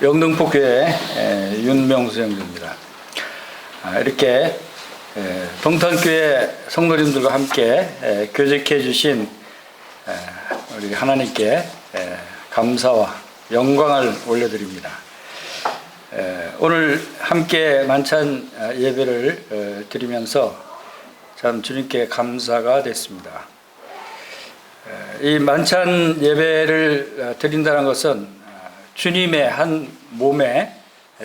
영등포교회 윤명수 형제입니다. 이렇게 동탄교회 성도님들과 함께 교제해 주신 우리 하나님께 감사와 영광을 올려드립니다. 오늘 함께 만찬 예배를 드리면서 참 주님께 감사가 됐습니다. 이 만찬 예배를 드린다는 것은 주님의 한 몸에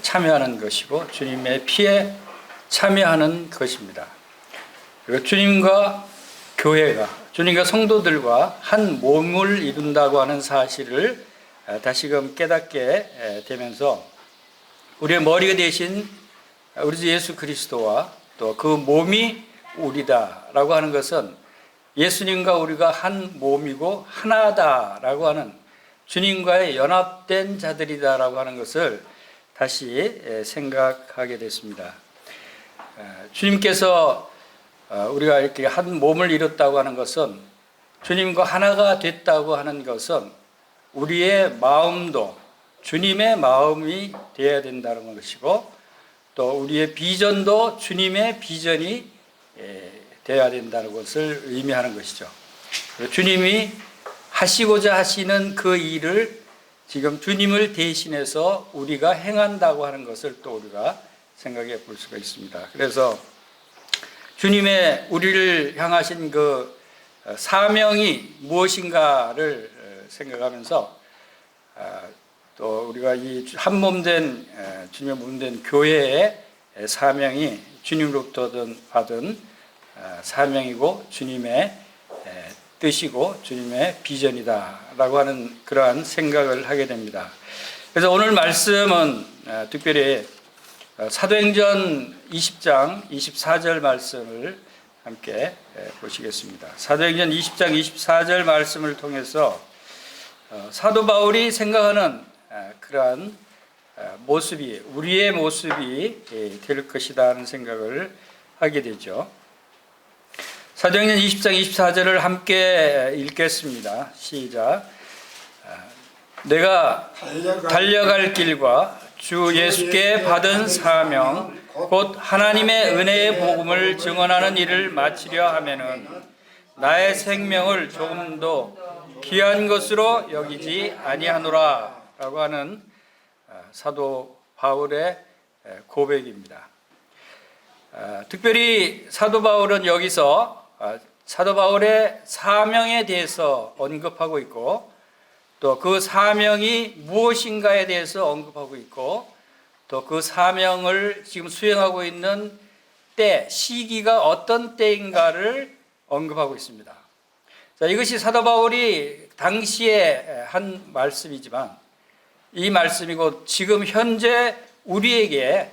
참여하는 것이고 주님의 피에 참여하는 것입니다. 그리고 주님과 교회가, 주님과 성도들과 한 몸을 이룬다고 하는 사실을 다시금 깨닫게 되면서 우리의 머리가 되신 우리 주 예수 그리스도와 또 그 몸이 우리다라고 하는 것은 예수님과 우리가 한 몸이고 하나다라고 하는 주님과의 연합된 자들이다라고 하는 것을 다시 생각하게 됐습니다. 주님께서 우리가 이렇게 한 몸을 이뤘다고 하는 것은, 주님과 하나가 됐다고 하는 것은 우리의 마음도 주님의 마음이 되어야 된다는 것이고, 또 우리의 비전도 주님의 비전이 되어야 된다는 것을 의미하는 것이죠. 주님이 하시고자 하시는 그 일을 지금 주님을 대신해서 우리가 행한다고 하는 것을 또 우리가 생각해 볼 수가 있습니다. 그래서 주님의 우리를 향하신 그 사명이 무엇인가를 생각하면서 또 우리가 이 한 몸된 주님의 몸된 교회의 사명이 주님으로부터 받은 사명이고 주님의 뜻이고 주님의 비전이다라고 하는 그러한 생각을 하게 됩니다. 그래서 오늘 말씀은 특별히 사도행전 20장 24절 말씀을 함께 보시겠습니다. 사도행전 20장 24절 말씀을 통해서 사도 바울이 생각하는 그러한 모습이, 우리의 모습이 될 것이다 하는 생각을 하게 되죠. 사도행전 20장 24절을 함께 읽겠습니다. 시작. 내가 달려갈 길과 주 예수께 받은 사명 곧 하나님의 은혜의 복음을 증언하는 일을 마치려 하면은 나의 생명을 조금도 귀한 것으로 여기지 아니하노라 라고 하는 사도 바울의 고백입니다. 특별히 사도 바울은 여기서 사도 바울의 사명에 대해서 언급하고 있고, 또 그 사명이 무엇인가에 대해서 언급하고 있고, 또 그 사명을 지금 수행하고 있는 때, 시기가 어떤 때인가를 언급하고 있습니다. 자, 이것이 사도 바울이 당시에 한 말씀이지만 이 말씀이고 지금 현재 우리에게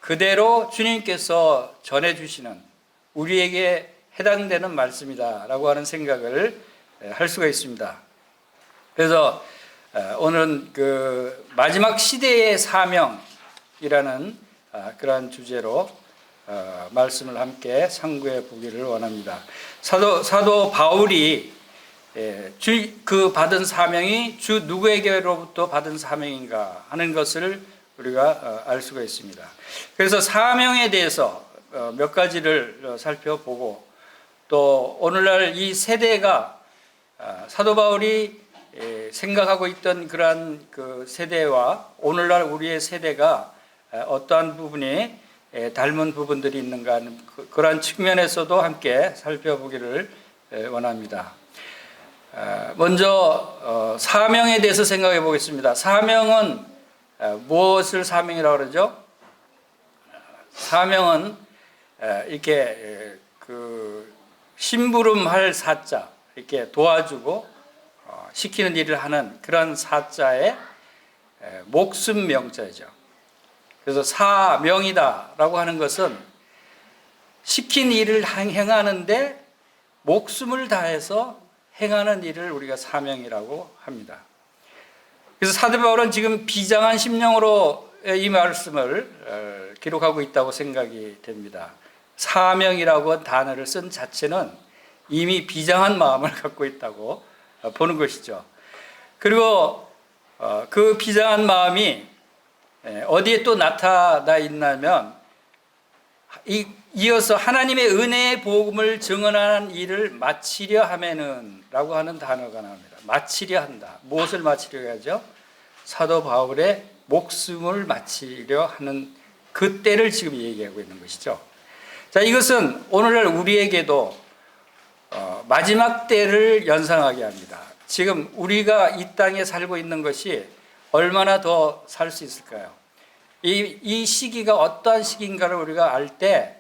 그대로 주님께서 전해주시는, 우리에게 해당되는 말씀이다라고 하는 생각을 할 수가 있습니다. 그래서 오늘은 그 마지막 시대의 사명이라는 그러한 주제로 말씀을 함께 상고해 보기를 원합니다. 사도 바울이 그 받은 사명이 주 누구에게로부터 받은 사명인가 하는 것을 우리가 알 수가 있습니다. 그래서 사명에 대해서 몇 가지를 살펴보고, 또 오늘날 이 세대가 사도 바울이 생각하고 있던 그러한 그 세대와 오늘날 우리의 세대가 어떠한 부분이 닮은 부분들이 있는가 하는 그러한 측면에서도 함께 살펴보기를 원합니다. 먼저 사명에 대해서 생각해 보겠습니다. 사명은 무엇을 사명이라고 그러죠? 사명은 이렇게 그 심부름할 사자, 이렇게 도와주고 시키는 일을 하는 그런 사자의 목숨 명자죠. 그래서 사명이다라고 하는 것은 시킨 일을 행하는데 목숨을 다해서 행하는 일을 우리가 사명이라고 합니다. 그래서 사도 바울은 지금 비장한 심령으로 이 말씀을 기록하고 있다고 생각이 됩니다. 사명이라고 한 단어를 쓴 자체는 이미 비장한 마음을 갖고 있다고 보는 것이죠. 그리고 그 비장한 마음이 어디에 또 나타나 있냐면 이어서 하나님의 은혜의 복음을 증언하는 일을 마치려 하면은 라고 하는 단어가 나옵니다. 마치려 한다. 무엇을 마치려 하죠? 사도 바울의 목숨을 마치려 하는 그 때를 지금 얘기하고 있는 것이죠. 자, 이것은 오늘날 우리에게도 마지막 때를 연상하게 합니다. 지금 우리가 이 땅에 살고 있는 것이 얼마나 더 살 수 있을까요? 이 시기가 어떠한 시기인가를 우리가 알 때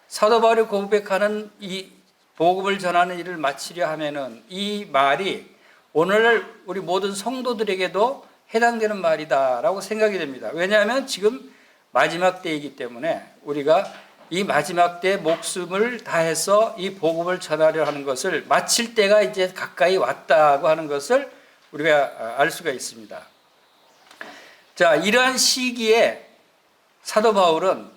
사도 바울이 고백하는 이 복음을 전하는 일을 마치려 하면은 이 말이 오늘날 우리 모든 성도들에게도 해당되는 말이다라고 생각이 됩니다. 왜냐하면 지금 마지막 때이기 때문에 우리가 이 마지막 때 목숨을 다해서 이 복음을 전하려 하는 것을 마칠 때가 이제 가까이 왔다고 하는 것을 우리가 알 수가 있습니다. 자, 이러한 시기에 사도 바울은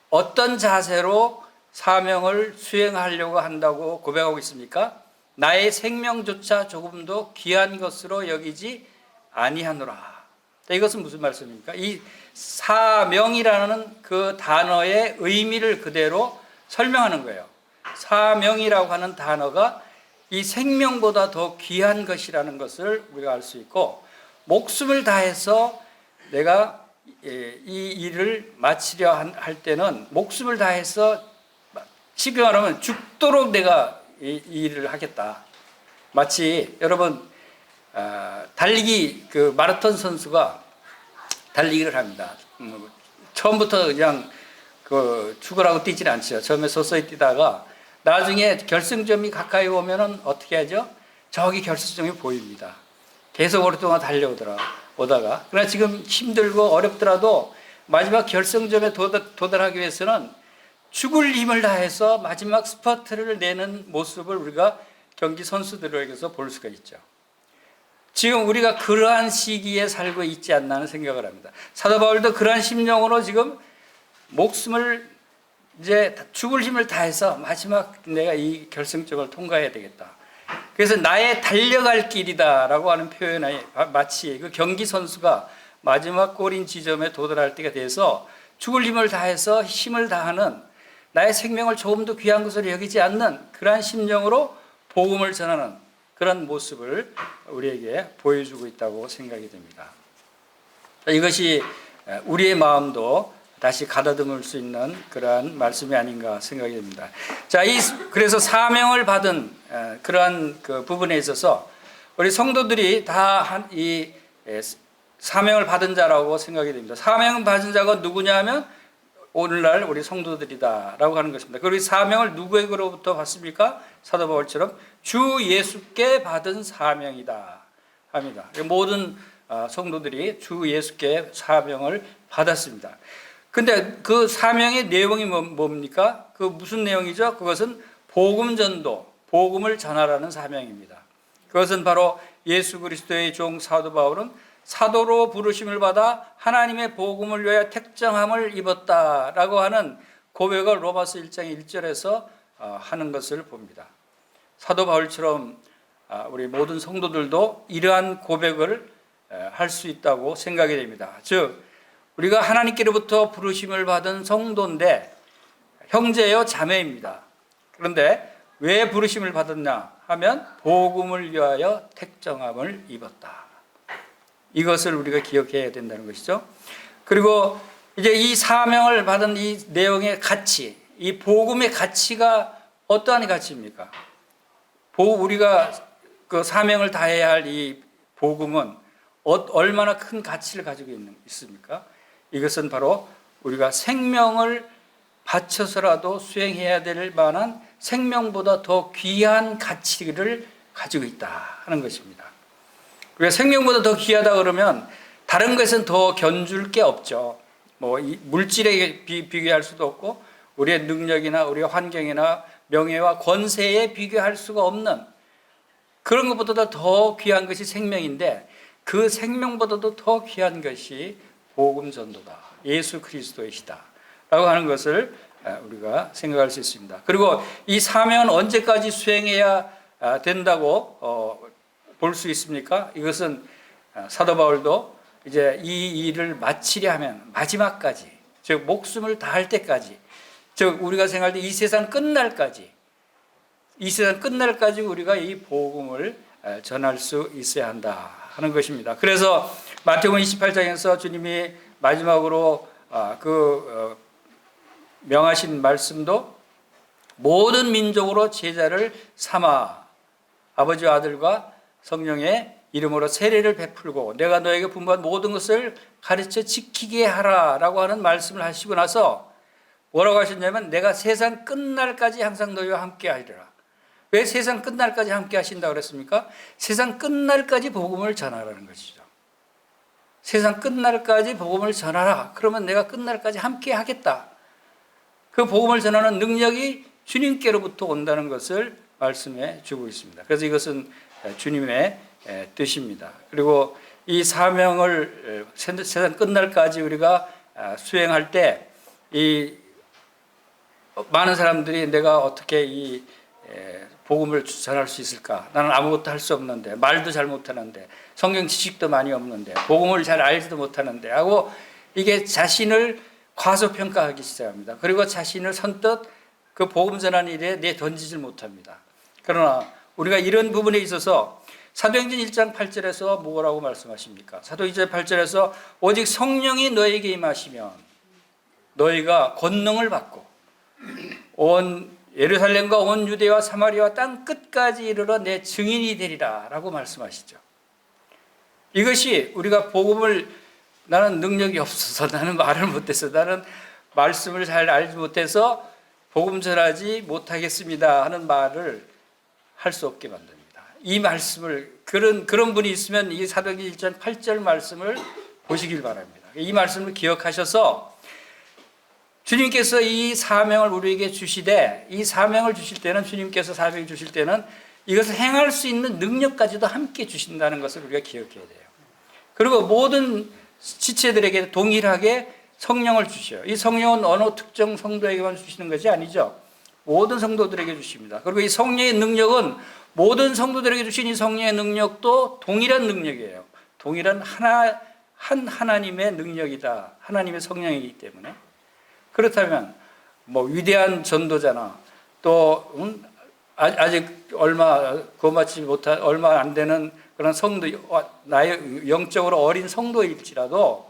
어떤 자세로 사명을 수행하려고 한다고 고백하고 있습니까? 나의 생명조차 조금도 귀한 것으로 여기지 아니하노라. 이것은 무슨 말씀입니까? 이 사명이라는 그 단어의 의미를 그대로 설명하는 거예요. 사명이라고 하는 단어가 이 생명보다 더 귀한 것이라는 것을 우리가 알 수 있고, 목숨을 다해서 내가 이 일을 마치려 할 때는 목숨을 다해서, 쉽게 말하면 죽도록 내가 이 일을 하겠다. 마치 여러분 달리기 그 마라톤 선수가 달리기를 합니다. 처음부터 그냥 그 죽으라고 뛰질 않죠. 처음에 서서히 뛰다가 나중에 결승점이 가까이 오면은 어떻게 하죠? 저기 결승점이 보입니다. 계속 오랫동안 달려오다가 그러나 지금 힘들고 어렵더라도 마지막 결승점에 도달하기 위해서는 죽을 힘을 다해서 마지막 스퍼트를 내는 모습을 우리가 경기 선수들에게서 볼 수가 있죠. 지금 우리가 그러한 시기에 살고 있지 않나 하는 생각을 합니다. 사도 바울도 그러한 심령으로 지금 목숨을 이제 죽을 힘을 다해서 마지막 내가 이 결승점을 통과해야 되겠다. 그래서 나의 달려갈 길이다라고 하는 표현에 마치 그 경기 선수가 마지막 골인 지점에 도달할 때가 돼서 죽을 힘을 다해서 힘을 다하는, 나의 생명을 조금도 귀한 것으로 여기지 않는 그러한 심령으로 복음을 전하는 그런 모습을 우리에게 보여주고 있다고 생각이 됩니다. 이것이 우리의 마음도 다시 가다듬을 수 있는 그러한 말씀이 아닌가 생각이 됩니다. 자, 그래서 사명을 받은 그러한 그 부분에 있어서 우리 성도들이 다 이 사명을 받은 자라고 생각이 됩니다. 사명을 받은 자가 누구냐 하면 오늘날 우리 성도들이다라고 하는 것입니다. 그리고 이 사명을 누구에게로부터 받습니까? 사도 바울처럼 주 예수께 받은 사명이다 합니다. 모든 성도들이 주 예수께 사명을 받았습니다. 근데 그 사명의 내용이 뭡니까? 그 무슨 내용이죠? 그것은 복음 전도, 복음을 전하라는 사명입니다. 그것은 바로 예수 그리스도의 종 사도 바울은 사도로 부르심을 받아 하나님의 복음을 위하여 택정함을 입었다라고 하는 고백을 로마서 1장 1절에서 하는 것을 봅니다. 사도 바울처럼 우리 모든 성도들도 이러한 고백을 할 수 있다고 생각이 됩니다. 즉 우리가 하나님께로부터 부르심을 받은 성도인데 형제요 자매입니다. 그런데 왜 부르심을 받았냐 하면 복음을 위하여 택정함을 입었다. 이것을 우리가 기억해야 된다는 것이죠. 그리고 이제 이 사명을 받은 이 내용의 가치, 이 복음의 가치가 어떠한 가치입니까? 우리가 그 사명을 다해야 할 이 복음은 얼마나 큰 가치를 가지고 있습니까? 이것은 바로 우리가 생명을 바쳐서라도 수행해야 될 만한 생명보다 더 귀한 가치를 가지고 있다 하는 것입니다. 우리가 생명보다 더 귀하다 그러면 다른 것은 더 견줄 게 없죠. 뭐 물질에 비교할 수도 없고 우리의 능력이나 우리의 환경이나 명예와 권세에 비교할 수가 없는 그런 것보다 더 귀한 것이 생명인데 그 생명보다도 더 귀한 것이 복음 전도다. 예수 그리스도이시다. 라고 하는 것을 우리가 생각할 수 있습니다. 그리고 이 사명은 언제까지 수행해야 된다고 볼 수 있습니까? 이것은 사도 바울도 이제 이 일을 마치려 하면 마지막까지, 즉 목숨을 다할 때까지, 즉 우리가 생활할 때 이 세상 끝날까지, 이 세상 끝날까지 우리가 이 복음을 전할 수 있어야 한다 하는 것입니다. 그래서 마태복음 28장에서 주님이 마지막으로 명하신 말씀도 모든 민족으로 제자를 삼아 아버지와 아들과 성령의 이름으로 세례를 베풀고 내가 너에게 분부한 모든 것을 가르쳐 지키게 하라라고 하는 말씀을 하시고 나서 뭐라고 하셨냐면 내가 세상 끝날까지 항상 너희와 함께 하리라. 왜 세상 끝날까지 함께 하신다고 그랬습니까? 세상 끝날까지 복음을 전하라는 것이죠. 세상 끝날까지 복음을 전하라. 그러면 내가 끝날까지 함께 하겠다. 그 복음을 전하는 능력이 주님께로부터 온다는 것을 말씀해 주고 있습니다. 그래서 이것은 주님의 뜻입니다. 그리고 이 사명을 세상 끝날까지 우리가 수행할 때 이 많은 사람들이 내가 어떻게 이 복음을 전할 수 있을까? 나는 아무것도 할 수 없는데, 말도 잘 못하는데, 성경 지식도 많이 없는데, 복음을 잘 알지도 못하는데 하고 이게 자신을 과소평가하기 시작합니다. 그리고 자신을 선뜻 그 복음 전하는 일에 내던지질 못합니다. 그러나 우리가 이런 부분에 있어서 사도행전 1장 8절에서 뭐라고 말씀하십니까? 사도행전 8절에서 오직 성령이 너에게 임하시면 너희가 권능을 받고 온 예루살렘과 온 유대와 사마리아와 땅 끝까지 이르러 내 증인이 되리라 라고 말씀하시죠. 이것이 우리가 복음을 나는 능력이 없어서 나는 말을 못해서 나는 말씀을 잘 알지 못해서 복음 전하지 못하겠습니다 하는 말을 할 수 없게 만듭니다. 이 말씀을 그런 분이 있으면 이 사도행전 1장 8절 말씀을 보시길 바랍니다. 이 말씀을 기억하셔서 주님께서 이 사명을 우리에게 주시되 이 사명을 주실 때는 주님께서 사명을 주실 때는 이것을 행할 수 있는 능력까지도 함께 주신다는 것을 우리가 기억해야 돼요. 그리고 모든 지체들에게 동일하게 성령을 주셔요. 이 성령은 어느 특정 성도에게만 주시는 것이 아니죠. 모든 성도들에게 주십니다. 그리고 이 성령의 능력은 모든 성도들에게 주신 이 성령의 능력도 동일한 능력이에요. 동일한 하나님의 능력이다. 하나님의 성령이기 때문에. 그렇다면 뭐 위대한 전도자나 또 아직 얼마 거마치 못한 얼마 안 되는 그런 성도, 나의 영적으로 어린 성도일지라도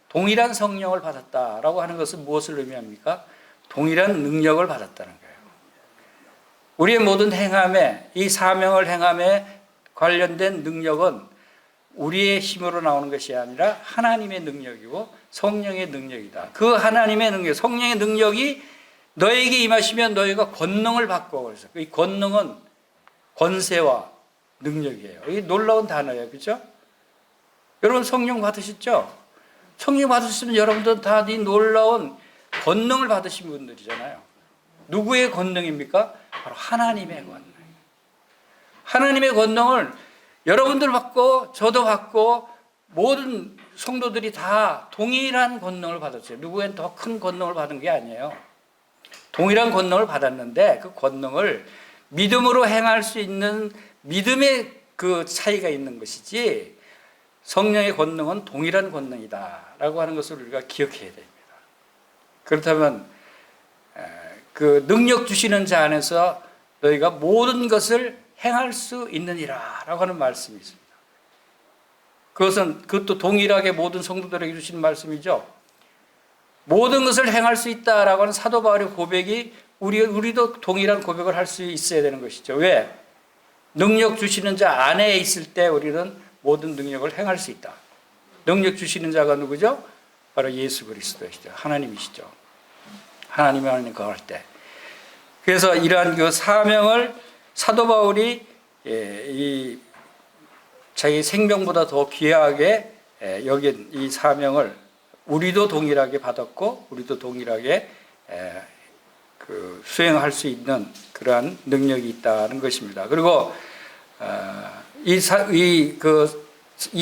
동일한 성령을 받았다라고 하는 것은 무엇을 의미합니까? 동일한 능력을 받았다는 거예요. 우리의 모든 행함에, 이 사명을 행함에 관련된 능력은 우리의 힘으로 나오는 것이 아니라 하나님의 능력이고 성령의 능력이다. 그 하나님의 능력, 성령의 능력이 너에게 임하시면 너희가 권능을 받고, 그래서 이 권능은 권세와 능력이에요. 이게 놀라운 단어예요. 그렇죠? 여러분 성령 받으셨죠? 성령 받으시면 여러분들은 다 이 놀라운 권능을 받으신 분들이잖아요. 누구의 권능입니까? 바로 하나님의 권능. 하나님의 권능을 여러분들 받고 저도 받고 모든 성도들이 다 동일한 권능을 받았어요. 누구엔 더 큰 권능을 받은 게 아니에요. 동일한 권능을 받았는데 그 권능을 믿음으로 행할 수 있는 믿음의 그 차이가 있는 것이지 성령의 권능은 동일한 권능이다라고 하는 것을 우리가 기억해야 됩니다. 그렇다면 그 능력 주시는 자 안에서 너희가 모든 것을 행할 수 있느니라라고 하는 말씀이 있습니다. 그것도 동일하게 모든 성도들에게 주시는 말씀이죠. 모든 것을 행할 수 있다라고 하는 사도 바울의 고백이 우리도 동일한 고백을 할 수 있어야 되는 것이죠. 왜? 능력 주시는 자 안에 있을 때 우리는 모든 능력을 행할 수 있다. 능력 주시는 자가 누구죠? 바로 예수 그리스도이시죠. 하나님이시죠. 하나님의 하나님 거할 때. 그래서 이러한 그 사명을 사도 바울이 이 자기 생명보다 더 귀하게 여긴 이 사명을 우리도 동일하게 받았고 우리도 동일하게 그 수행할 수 있는 그러한 능력이 있다는 것입니다. 그리고 이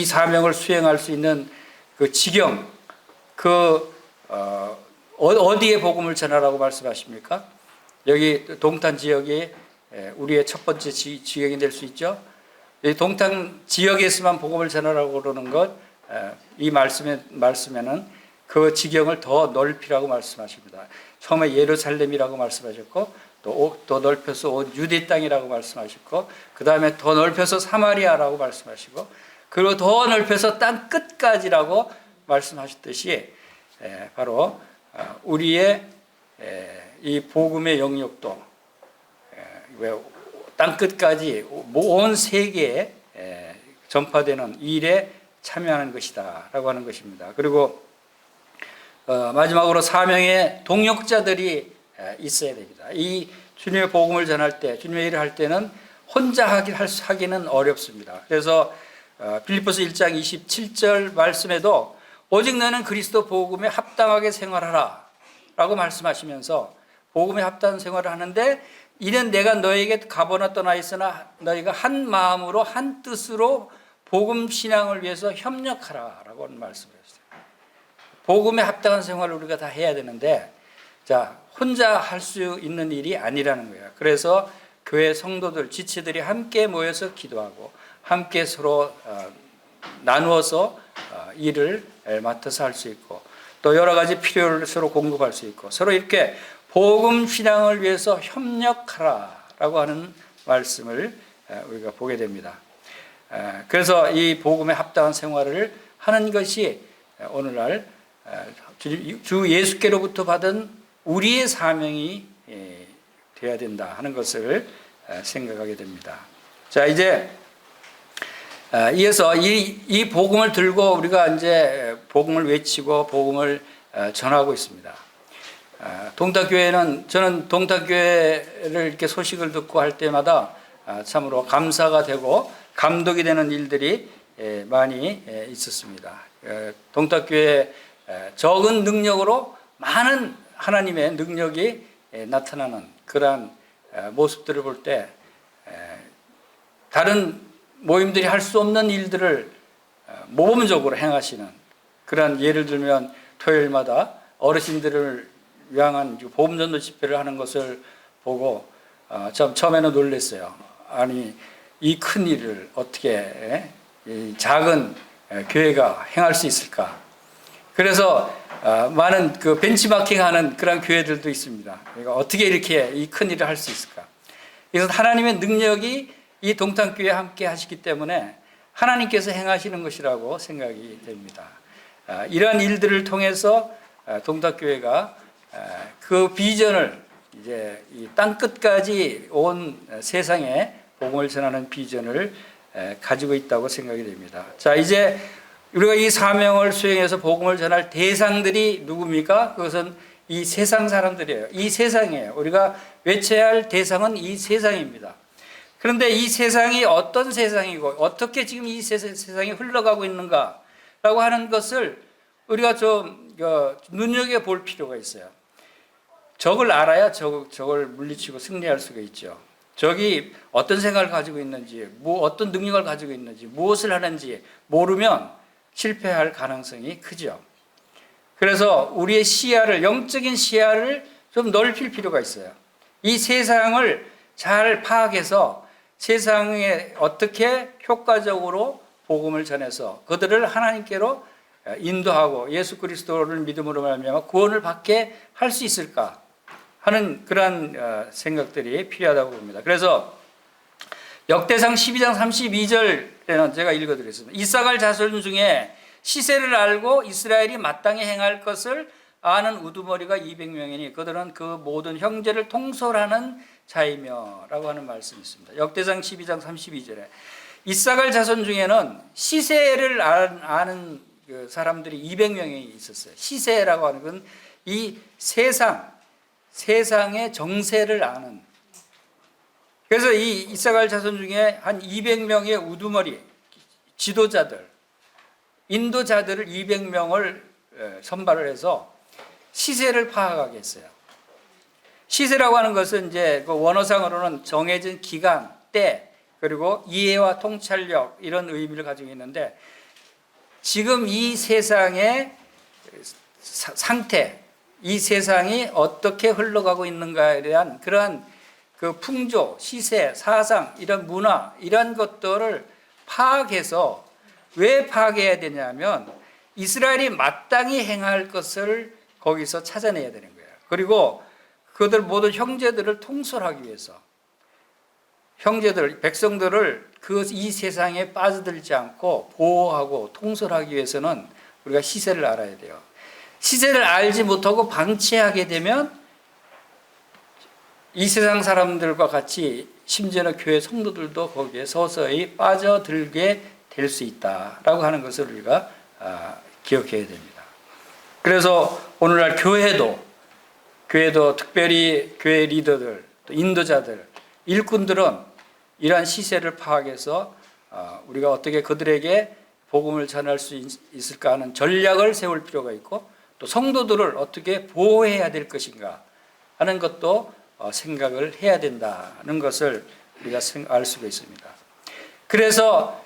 사명을 수행할 수 있는 그 지경, 어디에 복음을 전하라고 말씀하십니까? 여기 동탄 지역이 우리의 첫 번째 지역이 될 수 있죠. 이 동탄 지역에서만 복음을 전하라고 그러는 것, 이 말씀에는 그 지경을 더 넓히라고 말씀하십니다. 처음에 예루살렘이라고 말씀하셨고 또 넓혀서 온 유대 땅이라고 말씀하셨고 그 다음에 더 넓혀서 사마리아라고 말씀하시고 그리고 더 넓혀서 땅 끝까지라고 말씀하셨듯이 바로 우리의 이 복음의 영역도 땅 끝까지 온 세계에 전파되는 일에 참여하는 것이다 라고 하는 것입니다. 그리고 마지막으로 사명의 동역자들이 있어야 됩니다. 이 주님의 복음을 전할 때 주님의 일을 할 때는 혼자 하기는 어렵습니다. 그래서 빌립보서 1장 27절 말씀에도 오직 너는 그리스도 복음에 합당하게 생활하라 라고 말씀하시면서 복음에 합당한 생활을 하는데 이는 내가 너에게 가보나 떠나 있으나 너희가 한 마음으로 한 뜻으로 복음 신앙을 위해서 협력하라 라고 하는 말씀을 했어요. 복음에 합당한 생활을 우리가 다 해야 되는데 자 혼자 할 수 있는 일이 아니라는 거예요. 그래서 교회 성도들 지체들이 함께 모여서 기도하고 함께 서로 나누어서 일을 맡아서 할 수 있고 또 여러 가지 필요를 서로 공급할 수 있고 서로 이렇게 복음 신앙을 위해서 협력하라라고 하는 말씀을 우리가 보게 됩니다. 그래서 이 복음에 합당한 생활을 하는 것이 오늘날 주 예수께로부터 받은 우리의 사명이 되어야 된다 하는 것을 생각하게 됩니다. 자 이제 이어서 이 복음을 들고 우리가 이제 복음을 외치고 복음을 전하고 있습니다. 동탁교회는 저는 동탁교회를 이렇게 소식을 듣고 할 때마다 참으로 감사가 되고 감독이 되는 일들이 많이 있었습니다. 동탁교회 적은 능력으로 많은 하나님의 능력이 나타나는 그러한 모습들을 볼 때 다른 모임들이 할 수 없는 일들을 모범적으로 행하시는 그러한 예를 들면 토요일마다 어르신들을 위한 보험전도 집회를 하는 것을 보고 참 처음에는 놀랐어요. 아니 이 큰 일을 어떻게 이 작은 교회가 행할 수 있을까? 그래서 많은 그 벤치마킹하는 그런 교회들도 있습니다. 그러니까 어떻게 이렇게 이 큰 일을 할 수 있을까? 그래서 하나님의 능력이 이 동탄교회에 함께 하시기 때문에 하나님께서 행하시는 것이라고 생각이 됩니다. 이러한 일들을 통해서 동탁교회가 그 비전을 이제 이 땅 끝까지 온 세상에 복음을 전하는 비전을 가지고 있다고 생각이 됩니다. 자, 이제 우리가 이 사명을 수행해서 복음을 전할 대상들이 누굽니까? 그것은 이 세상 사람들이에요. 이 세상이에요. 우리가 외쳐야 할 대상은 이 세상입니다. 그런데 이 세상이 어떤 세상이고 어떻게 지금 이 세상이 흘러가고 있는가라고 하는 것을 우리가 좀 눈여겨볼 필요가 있어요. 적을 알아야 적을 물리치고 승리할 수가 있죠. 적이 어떤 생각을 가지고 있는지, 어떤 능력을 가지고 있는지, 무엇을 하는지 모르면 실패할 가능성이 크죠. 그래서 우리의 시야를, 영적인 시야를 좀 넓힐 필요가 있어요. 이 세상을 잘 파악해서 세상에 어떻게 효과적으로 복음을 전해서 그들을 하나님께로 인도하고 예수 그리스도를 믿음으로 말미암아 구원을 받게 할 수 있을까 하는 그러한 생각들이 필요하다고 봅니다. 그래서 역대상 12장 32절에는 제가 읽어드리겠습니다. 이사갈 자손 중에 시세를 알고 이스라엘이 마땅히 행할 것을 아는 우두머리가 200명이니 그들은 그 모든 형제를 통솔하는 자이며 라고 하는 말씀이 있습니다. 역대상 12장 32절에 이사갈 자손 중에는 시세를 아는 그 사람들이 200명이 있었어요. 시세라고 하는 건 이 세상의 정세를 아는. 그래서 이 이사갈 자손 중에 한 200명의 우두머리 지도자들, 인도자들을 200명을 선발을 해서 시세를 파악하게 했어요. 시세라고 하는 것은 이제 그 원어상으로는 정해진 기간, 때, 그리고 이해와 통찰력 이런 의미를 가지고 있는데 지금 이 세상의 상태, 이 세상이 어떻게 흘러가고 있는가에 대한 그러한 그 풍조, 시세, 사상, 이런 문화, 이런 것들을 파악해서 왜 파괴해야 되냐면 이스라엘이 마땅히 행할 것을 거기서 찾아내야 되는 거예요. 그리고 그들 모든 형제들을 통솔하기 위해서 형제들, 백성들을 이 세상에 빠져들지 않고 보호하고 통솔하기 위해서는 우리가 시세를 알아야 돼요. 시세를 알지 못하고 방치하게 되면 이 세상 사람들과 같이 심지어는 교회 성도들도 거기에 서서히 빠져들게 될 수 있다라고 하는 것을 우리가 기억해야 됩니다. 그래서 오늘날 교회도 특별히 교회 리더들, 또 인도자들, 일꾼들은 이러한 시세를 파악해서 우리가 어떻게 그들에게 복음을 전할 수 있을까 하는 전략을 세울 필요가 있고, 또 성도들을 어떻게 보호해야 될 것인가 하는 것도 생각을 해야 된다는 것을 우리가 알 수가 있습니다. 그래서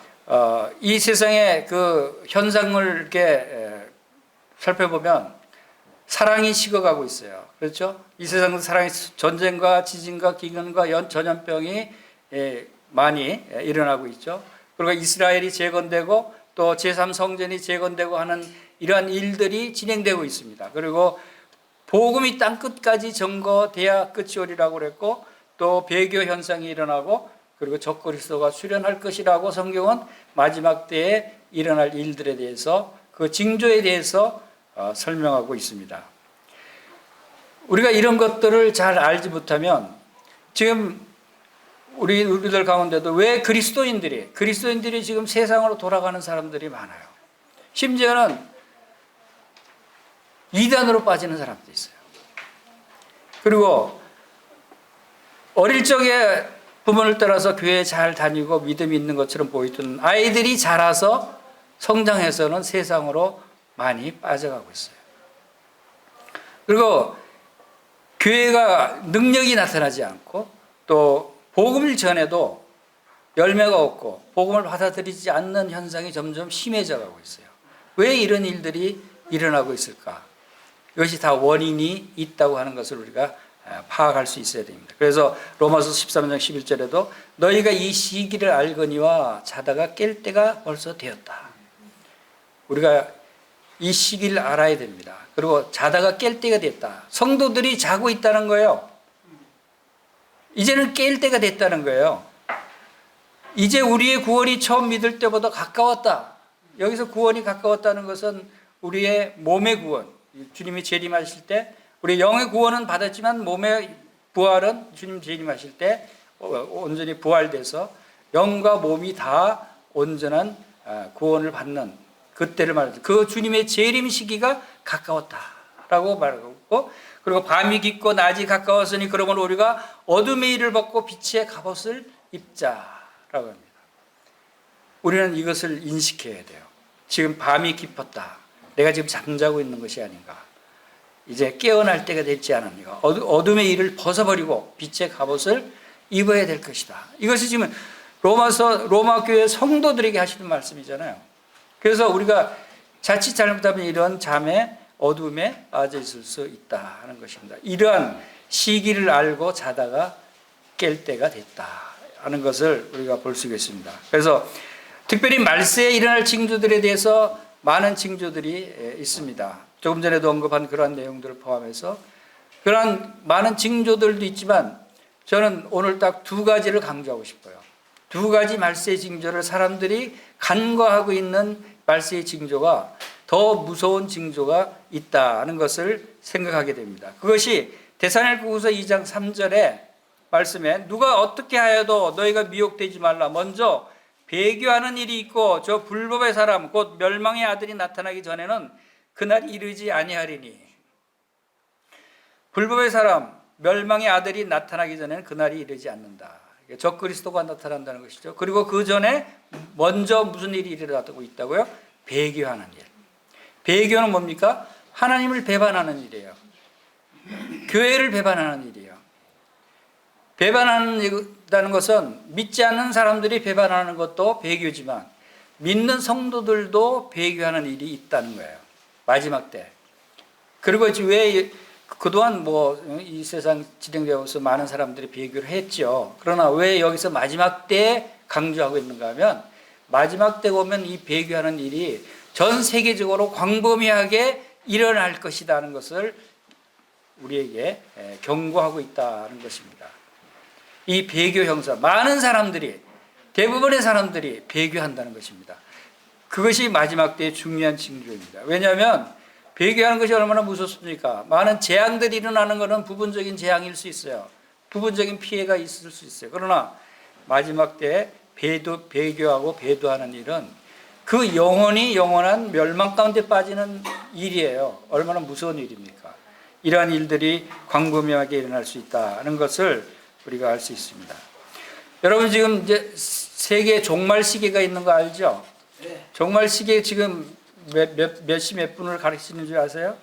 이 세상의 그 현상을 이렇게 살펴보면 사랑이 식어가고 있어요. 그렇죠? 이 세상은 사랑이 전쟁과 지진과 기근과 전염병이 많이 일어나고 있죠. 그리고 이스라엘이 재건되고 또 제3성전이 재건되고 하는 이러한 일들이 진행되고 있습니다. 그리고 복음이 땅끝까지 전거돼야 끝이 오리라고 그랬고, 또 배교 현상이 일어나고, 그리고 적그리스도가 수련할 것이라고 성경은 마지막 때에 일어날 일들에 대해서, 그 징조에 대해서 설명하고 있습니다. 우리가 이런 것들을 잘 알지 못하면 지금 우리들 가운데도 왜 그리스도인들이 지금 세상으로 돌아가는 사람들이 많아요. 심지어는 이단으로 빠지는 사람도 있어요. 그리고 어릴 적에 부모를 따라서 교회에 잘 다니고 믿음이 있는 것처럼 보이던 아이들이 자라서 성장해서는 세상으로 많이 빠져가고 있어요. 그리고 교회가 능력이 나타나지 않고 또 복음을 전해도 열매가 없고 복음을 받아들이지 않는 현상이 점점 심해져 가고 있어요. 왜 이런 일들이 일어나고 있을까? 이것이 다 원인이 있다고 하는 것을 우리가 파악할 수 있어야 됩니다. 그래서 로마서 13장 11절에도 너희가 이 시기를 알거니와 자다가 깰 때가 벌써 되었다. 우리가 이 시기를 알아야 됩니다. 그리고 자다가 깰 때가 됐다. 성도들이 자고 있다는 거예요. 이제는 깰 때가 됐다는 거예요. 이제 우리의 구원이 처음 믿을 때보다 가까웠다. 여기서 구원이 가까웠다는 것은 우리의 몸의 구원, 주님이 재림하실 때 우리 영의 구원은 받았지만 몸의 부활은 주님 재림하실 때 온전히 부활돼서 영과 몸이 다 온전한 구원을 받는 그때를 말하죠. 그 주님의 재림 시기가 가까웠다라고 말하고, 그리고 밤이 깊고 낮이 가까웠으니 그러므로 우리가 어둠의 일을 벗고 빛의 갑옷을 입자라고 합니다. 우리는 이것을 인식해야 돼요. 지금 밤이 깊었다. 내가 지금 잠자고 있는 것이 아닌가. 이제 깨어날 때가 됐지 않습니까? 어둠의 일을 벗어버리고 빛의 갑옷을 입어야 될 것이다. 이것이 지금 로마 교회 성도들에게 하시는 말씀이잖아요. 그래서 우리가 자칫 잘못하면 이런 잠에 어둠에 빠져 있을 수 있다 하는 것입니다. 이러한 시기를 알고 자다가 깰 때가 됐다 하는 것을 우리가 볼 수 있겠습니다. 그래서 특별히 말세에 일어날 징조들에 대해서 많은 징조들이 있습니다. 조금 전에도 언급한 그러한 내용들을 포함해서 그러한 많은 징조들도 있지만 저는 오늘 딱 두 가지를 강조하고 싶어요. 두 가지 말세의 징조를 사람들이 간과하고 있는 말세의 징조가 더 무서운 징조가 있다는 것을 생각하게 됩니다. 그것이 데살로니가후서 2장 3절의 말씀에 누가 어떻게 하여도 너희가 미혹되지 말라. 먼저 배교하는 일이 있고 저 불법의 사람 곧 멸망의 아들이 나타나기 전에는 그날이 이르지 아니하리니. 불법의 사람, 멸망의 아들이 나타나기 전에는 그날이 이르지 않는다. 적그리스도가 나타난다는 것이죠. 그리고 그 전에 먼저 무슨 일이 일어나고 있다고요? 배교하는 일. 배교는 뭡니까? 하나님을 배반하는 일이에요. 교회를 배반하는 일이에요. 배반한다는 것은 믿지 않는 사람들이 배반하는 것도 배교지만 믿는 성도들도 배교하는 일이 있다는 거예요. 마지막 때. 그리고 왜 그동안 이 세상 진행되어서 많은 사람들이 배교를 했죠. 그러나 왜 여기서 마지막 때에 강조하고 있는가 하면 마지막 때 보면 이 배교하는 일이 전 세계적으로 광범위하게 일어날 것이라는 것을 우리에게 경고하고 있다는 것입니다. 이 배교 형사, 많은 사람들이, 대부분의 사람들이 배교한다는 것입니다. 그것이 마지막 때의 중요한 징조입니다. 왜냐하면 배교하는 것이 얼마나 무섭습니까? 많은 재앙들이 일어나는 것은 부분적인 재앙일 수 있어요. 부분적인 피해가 있을 수 있어요. 그러나 마지막 때 배교하고 배도하는 일은 그 영원한 멸망 가운데 빠지는 일이에요. 얼마나 무서운 일입니까? 이러한 일들이 광범위하게 일어날 수 있다는 것을 우리가 알 수 있습니다. 여러분 지금 이제 세계 종말 시기가 있는 거 알죠? 네. 종말 시기에 지금 몇 시 몇 분을 가르치는 줄 아세요?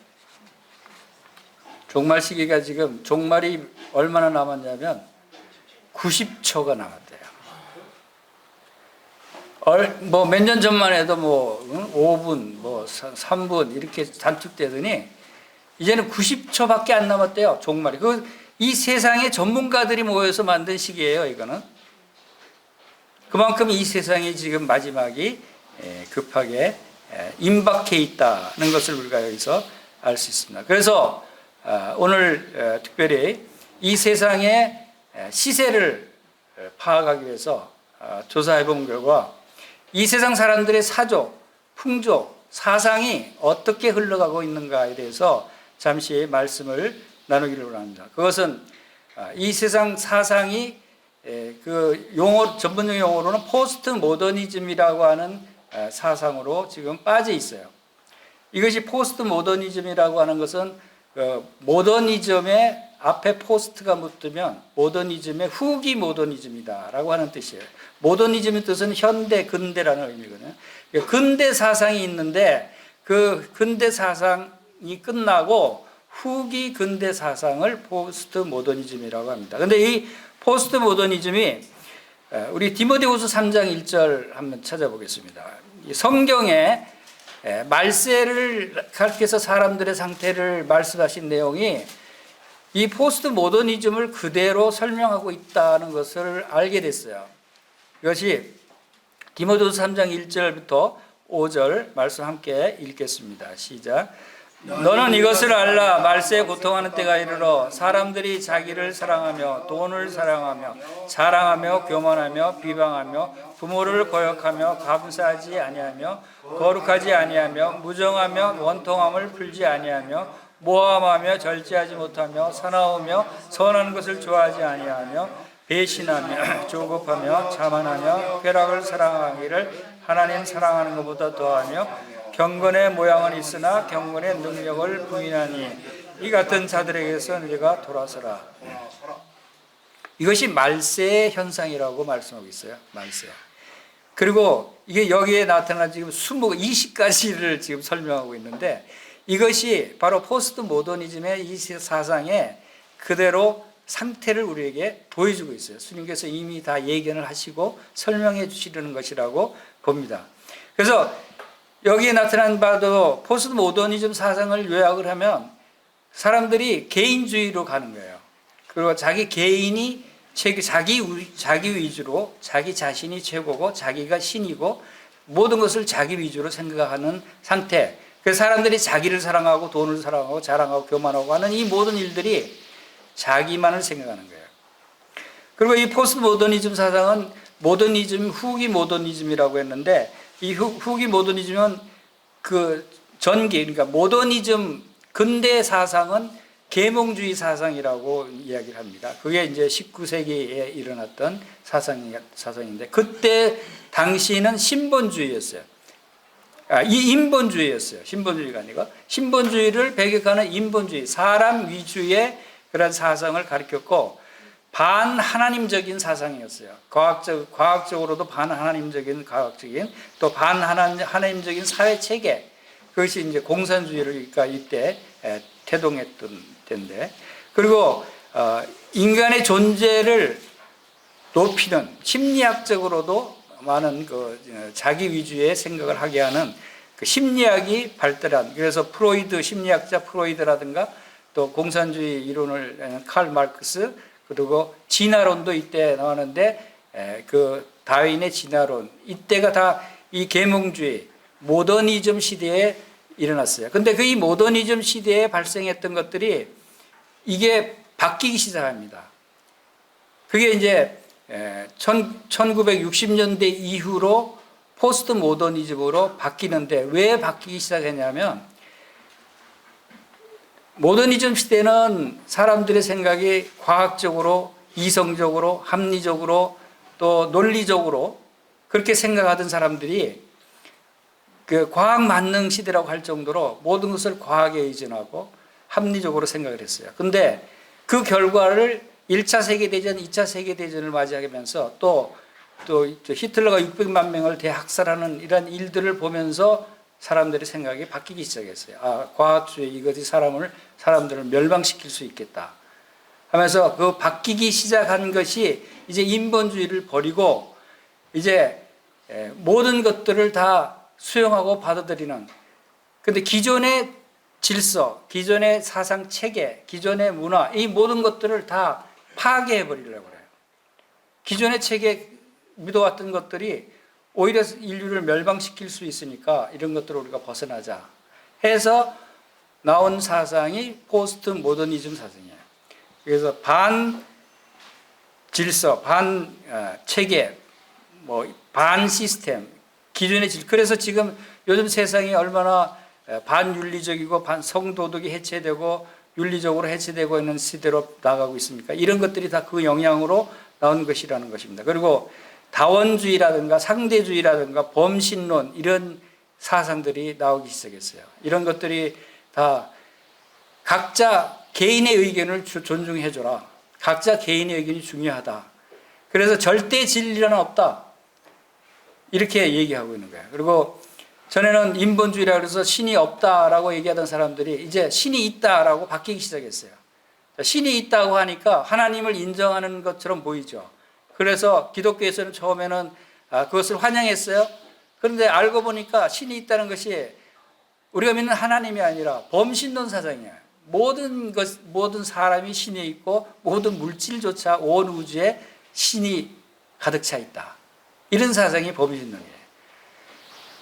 종말 시기가 지금 종말이 얼마나 남았냐면 90초가 남았대요. 뭐 몇 년 전만 해도 뭐 5분, 뭐 3분 이렇게 단축되더니 이제는 90초밖에 안 남았대요. 종말이. 이 세상의 전문가들이 모여서 만든 시기예요. 이거는. 그만큼 이 세상이 지금 마지막이 급하게 임박해 있다는 것을 우리가 여기서 알 수 있습니다. 그래서 오늘 특별히 이 세상의 시세를 파악하기 위해서 조사해 본 결과 이 세상 사람들의 사조, 풍조, 사상이 어떻게 흘러가고 있는가에 대해서 잠시 말씀을 나누기를 원합니다. 그것은 이 세상 사상이 그 전문용 용어로는 포스트 모더니즘이라고 하는 사상으로 지금 빠져 있어요. 이것이 포스트 모더니즘이라고 하는 것은 모더니즘의 앞에 포스트가 붙으면 모더니즘의 후기 모더니즘이다라고 하는 뜻이에요. 모더니즘의 뜻은 현대, 근대라는 의미거든요. 근대 사상이 있는데 그 근대 사상이 끝나고 후기 근대 사상을 포스트 모더니즘이라고 합니다. 그런데 이 포스트 모더니즘이 우리 디모데후서 3장 1절 한번 찾아보겠습니다. 성경에 말세를 가리켜서 사람들의 상태를 말씀하신 내용이 이 포스트 모더니즘을 그대로 설명하고 있다는 것을 알게 됐어요. 이것이 디모데후서 3장 1절부터 5절 말씀 함께 읽겠습니다. 시작. 너는 이것을 알라. 말세에 고통하는 때가 이르러 사람들이 자기를 사랑하며 돈을 사랑하며 자랑하며 교만하며 비방하며 부모를 거역하며 감사하지 아니하며 거룩하지 아니하며 무정하며 원통함을 풀지 아니하며 모함하며 절제하지 못하며 사나우며 선한 것을 좋아하지 아니하며 배신하며 조급하며 자만하며 쾌락을 사랑하기를 하나님 사랑하는 것보다 더하며 경건의 모양은 있으나 경건의 능력을 부인하니 이 같은 자들에게서 너희가 돌아서라. 이것이 말세의 현상이라고 말씀하고 있어요. 말세. 그리고 이게 여기에 나타난 지금 20가지를 지금 설명하고 있는데 이것이 바로 포스트 모더니즘의 이 사상의 그대로 상태를 우리에게 보여주고 있어요. 스님께서 이미 다 예견을 하시고 설명해 주시려는 것이라고 봅니다. 그래서 여기에 나타난 바도 포스트 모더니즘 사상을 요약을 하면 사람들이 개인주의로 가는 거예요. 그리고 자기 개인이 자기 위주로 자기 자신이 최고고 자기가 신이고 모든 것을 자기 위주로 생각하는 상태. 그래서 사람들이 자기를 사랑하고 돈을 사랑하고 자랑하고 교만하고 하는 이 모든 일들이 자기만을 생각하는 거예요. 그리고 이 포스트 모더니즘 사상은 모더니즘, 후기 모더니즘이라고 했는데 이 후기 모더니즘은 그 전기, 그러니까 모더니즘 근대 사상은 계몽주의 사상이라고 이야기를 합니다. 그게 이제 19세기에 일어났던 사상인데 그때 당시는 신본주의였어요. 이 인본주의였어요. 신본주의가 아니고 신본주의를 배격하는 인본주의, 사람 위주의 그런 사상을 가르쳤고 반하나님적인 사상이었어요. 과학적으로도 반하나님적인 과학적인 또 반하나님적인 사회체계 그것이 이제 공산주의가 이때 태동했던 때인데 그리고 인간의 존재를 높이는 심리학적으로도 많은 그 자기 위주의 생각을 하게 하는 그 심리학이 발달한 그래서 프로이드 심리학자 프로이드라든가 또 공산주의 이론을 칼 마르크스 그리고 진화론도 이때 나왔는데 그 다윈의 진화론, 이때가 다 이 계몽주의, 모더니즘 시대에 일어났어요. 근데 그 이 모더니즘 시대에 발생했던 것들이 이게 바뀌기 시작합니다. 그게 이제 1960년대 이후로 포스트 모더니즘으로 바뀌는데, 왜 바뀌기 시작했냐면, 모더니즘 시대는 사람들의 생각이 과학적으로, 이성적으로, 합리적으로, 또 논리적으로 그렇게 생각하던 사람들이 그 과학 만능 시대라고 할 정도로 모든 것을 과학에 의존하고 합리적으로 생각을 했어요. 근데 그 결과를 1차 세계대전, 2차 세계대전을 맞이하면서 또 히틀러가 600만 명을 대학살하는 이런 일들을 보면서 사람들의 생각이 바뀌기 시작했어요. 아, 과학주의 이것이 사람들을 멸망시킬 수 있겠다 하면서 그 바뀌기 시작한 것이 이제 인본주의를 버리고 이제 모든 것들을 다 수용하고 받아들이는, 근데 기존의 질서, 기존의 사상 체계, 기존의 문화, 이 모든 것들을 다 파괴해 버리려고 그래요. 기존의 체계 믿어왔던 것들이 오히려 인류를 멸망시킬 수 있으니까 이런 것들을 우리가 벗어나자 해서 나온 사상이 포스트 모더니즘 사상이에요. 그래서 반 질서, 반 체계, 반 시스템, 기존의 그래서 지금 요즘 세상이 얼마나 반윤리적이고 성도덕이 해체되고 윤리적으로 해체되고 있는 시대로 나가고 있습니까? 이런 것들이 다 그 영향으로 나온 것이라는 것입니다. 그리고 다원주의라든가 상대주의라든가 범신론, 이런 사상들이 나오기 시작했어요. 이런 것들이 다 각자 개인의 의견을 존중해줘라. 각자 개인의 의견이 중요하다. 그래서 절대 진리는 없다. 이렇게 얘기하고 있는 거예요. 그리고 전에는 인본주의라고 해서 신이 없다라고 얘기하던 사람들이 이제 신이 있다라고 바뀌기 시작했어요. 신이 있다고 하니까 하나님을 인정하는 것처럼 보이죠. 그래서 기독교에서는 처음에는 그것을 환영했어요. 그런데 알고 보니까 신이 있다는 것이 우리가 믿는 하나님이 아니라 범신론 사상이에요. 모든 사람이 신이 있고 모든 물질조차 온 우주에 신이 가득 차 있다. 이런 사상이 범신론이에요.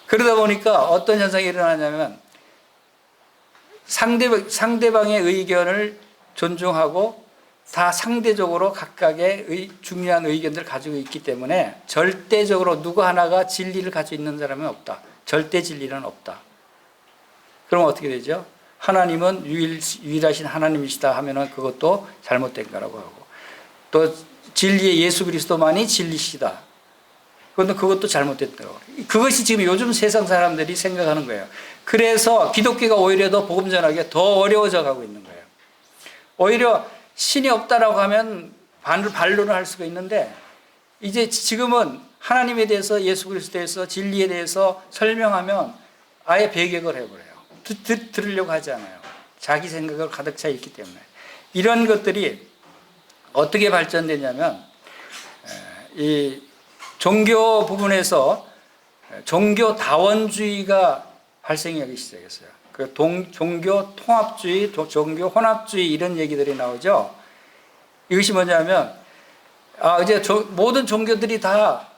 그러다 보니까 어떤 현상이 일어나냐면 상대방의 의견을 존중하고 다 상대적으로 각각의 중요한 의견들을 가지고 있기 때문에 절대적으로 누구 하나가 진리를 가지고 있는 사람은 없다. 절대 진리는 없다. 그럼 어떻게 되죠? 하나님은 유일하신 하나님이시다 하면은 그것도 잘못된 거라고 하고, 또 진리의 예수 그리스도만이 진리시다. 그것도 잘못됐다고. 그것이 지금 요즘 세상 사람들이 생각하는 거예요. 그래서 기독교가 오히려 더 복음 전하기가 더 어려워져 가고 있는 거예요. 오히려 신이 없다라고 하면 반론을 할 수가 있는데, 이제 지금은 하나님에 대해서, 예수 그리스도에 대해서, 진리에 대해서 설명하면 아예 배격을 해버려요. 들으려고 하지 않아요. 자기 생각을 가득 차 있기 때문에. 이런 것들이 어떻게 발전되냐면, 이 종교 부분에서 종교 다원주의가 발생하기 시작했어요. 그 종교 통합주의, 종교 혼합주의, 이런 얘기들이 나오죠. 이것이 뭐냐면, 이제 모든 종교들이 다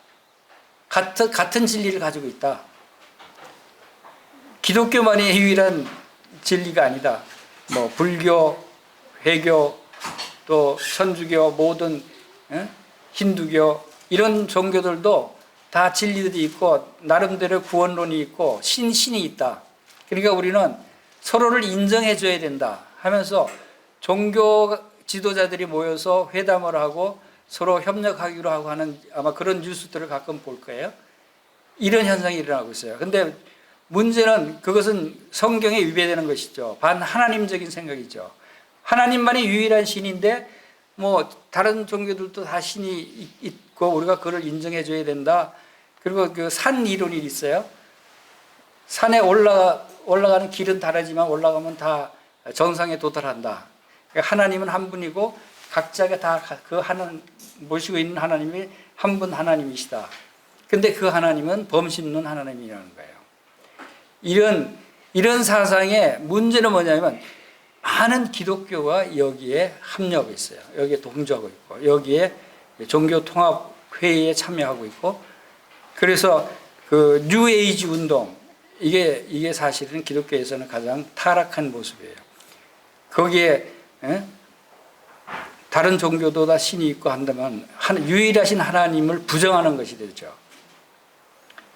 같은 진리를 가지고 있다. 기독교만이 유일한 진리가 아니다. 불교, 회교, 또 천주교, 모든 힌두교, 이런 종교들도 다 진리들이 있고 나름대로 구원론이 있고 신이 있다. 그러니까 우리는 서로를 인정해 줘야 된다 하면서 종교 지도자들이 모여서 회담을 하고 서로 협력하기로 하고 하는, 아마 그런 뉴스들을 가끔 볼 거예요. 이런 현상이 일어나고 있어요. 근데 문제는 그것은 성경에 위배되는 것이죠. 반하나님적인 생각이죠. 하나님만이 유일한 신인데 다른 종교들도 다 신이 있고 우리가 그걸 인정해 줘야 된다. 그리고 그 산 이론이 있어요. 산에 올라가는 길은 다르지만 올라가면 다 정상에 도달한다. 그러니까 하나님은 한 분이고 각자가 다 그 모시고 있는 하나님이 한 분 하나님이시다. 근데 그 하나님은 범신론 하나님이라는 거예요. 이런 사상의 문제는 뭐냐면, 많은 기독교가 여기에 합류하고 있어요. 여기에 동조하고 있고, 여기에 종교 통합 회의에 참여하고 있고, 그래서 그 뉴에이지 운동, 이게 사실은 기독교에서는 가장 타락한 모습이에요. 거기에 다른 종교도 다 신이 있고 한다면 유일하신 하나님을 부정하는 것이 되죠.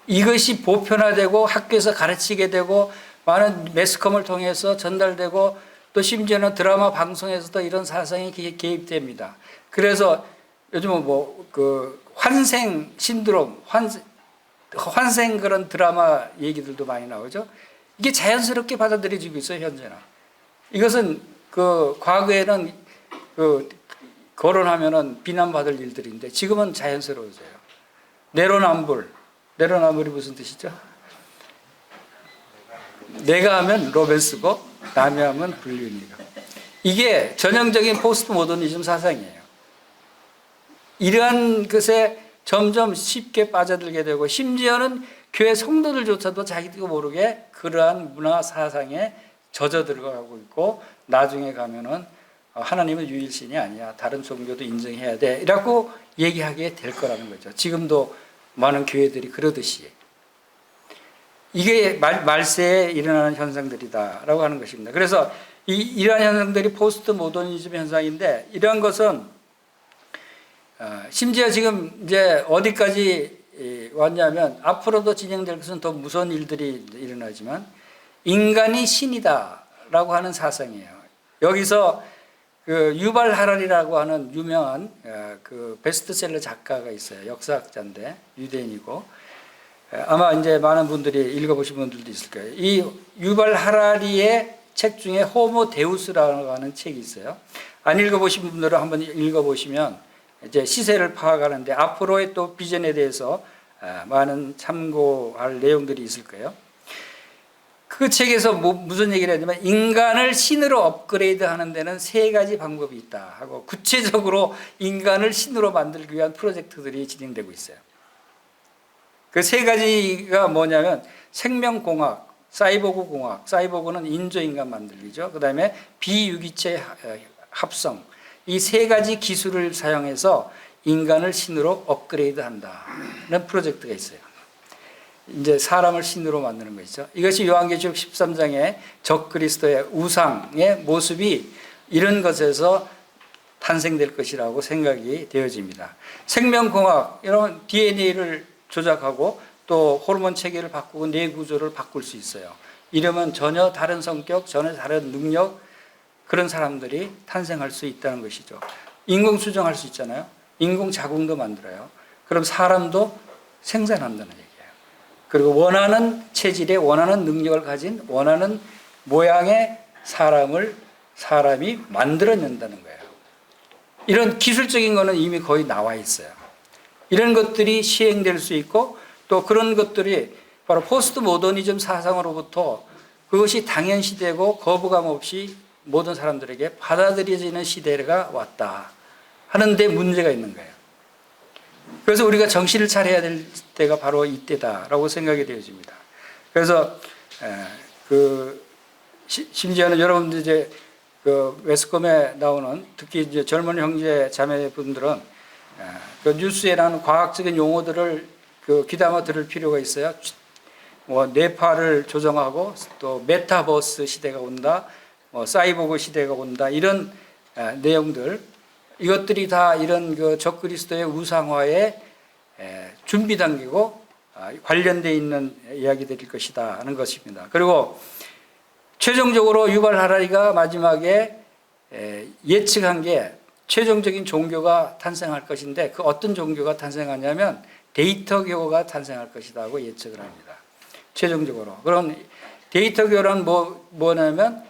이것이 보편화되고 학교에서 가르치게 되고 많은 매스컴을 통해서 전달되고 또 심지어는 드라마 방송에서도 이런 사상이 개입됩니다. 그래서 요즘은 환생 신드롬, 환생 그런 드라마 얘기들도 많이 나오죠. 이게 자연스럽게 받아들여지고 있어요, 현재는. 이것은 과거에는 거론하면은 비난받을 일들인데 지금은 자연스러워져요. 내로남불이 무슨 뜻이죠? 내가 하면 로맨스고 남이 하면 불륜이고. 이게 전형적인 포스트 모더니즘 사상이에요. 이러한 것에 점점 쉽게 빠져들게 되고 심지어는 교회 성도들조차도 자기도 모르게 그러한 문화 사상에 젖어 들어가고 있고 나중에 가면은 하나님은 유일신이 아니야. 다른 종교도 인정해야 돼. 이라고 얘기하게 될 거라는 거죠. 지금도 많은 교회들이 그러듯이. 이게 말세에 일어나는 현상들이다라고 하는 것입니다. 그래서 이러한 현상들이 포스트 모더니즘 현상인데 이러한 것은 심지어 지금 이제 어디까지 왔냐면 앞으로도 진행될 것은 더 무서운 일들이 일어나지만 인간이 신이다라고 하는 사상이에요. 여기서 유발 하랄이라고 하는 유명한 베스트셀러 작가가 있어요. 역사학자인데 유대인이고 아마 이제 많은 분들이 읽어보신 분들도 있을 거예요. 이 유발 하랄이의 책 중에 호모 데우스라고 하는 책이 있어요. 안 읽어보신 분들은 한번 읽어보시면 이제 시세를 파악하는데 앞으로의 또 비전에 대해서 많은 참고할 내용들이 있을 거예요. 그 책에서 무슨 얘기를 하냐면 인간을 신으로 업그레이드 하는 데는 3가지 방법이 있다 하고 구체적으로 인간을 신으로 만들기 위한 프로젝트들이 진행되고 있어요. 그 3가지가 뭐냐면 생명공학, 사이보그 공학, 사이보그는 인조인간 만들기죠. 그 다음에 비유기체 합성, 이 3가지 기술을 사용해서 인간을 신으로 업그레이드 한다는 프로젝트가 있어요. 이제 사람을 신으로 만드는 것이죠. 이것이 요한계시록 13장의 적그리스도의 우상의 모습이 이런 것에서 탄생될 것이라고 생각이 되어집니다. 생명공학, 여러분 DNA를 조작하고 또 호르몬 체계를 바꾸고 뇌 구조를 바꿀 수 있어요. 이러면 전혀 다른 성격, 전혀 다른 능력 그런 사람들이 탄생할 수 있다는 것이죠. 인공 수정할 수 있잖아요. 인공 자궁도 만들어요. 그럼 사람도 생산한다는 얘기예요. 그리고 원하는 체질에 원하는 능력을 가진 원하는 모양의 사람이 만들어낸다는 거예요. 이런 기술적인 거는 이미 거의 나와 있어요. 이런 것들이 시행될 수 있고 또 그런 것들이 바로 포스트 모더니즘 사상으로부터 그것이 당연시되고 거부감 없이 모든 사람들에게 받아들여지는 시대가 왔다 하는데 문제가 있는 거예요. 그래서 우리가 정신을 차려야 될 때가 바로 이때다라고 생각이 되어집니다. 그래서 심지어는 여러분들 이제 매스컴에 나오는 특히 이제 젊은 형제 자매분들은 뉴스에 나오는 과학적인 용어들을 귀담아 들을 필요가 있어요. 뇌파를 조정하고 또 메타버스 시대가 온다, 사이보그 시대가 온다 이런 내용들 이것들이 다 이런 적그리스도의 우상화의 준비 단계고 관련되어 있는 이야기들일 것이다 하는 것입니다. 그리고 최종적으로 유발 하라리가 마지막에 예측한 게 최종적인 종교가 탄생할 것인데 그 어떤 종교가 탄생하냐면 데이터교가 탄생할 것이다 하고 예측을 합니다. 최종적으로. 그럼 데이터교란 뭐냐면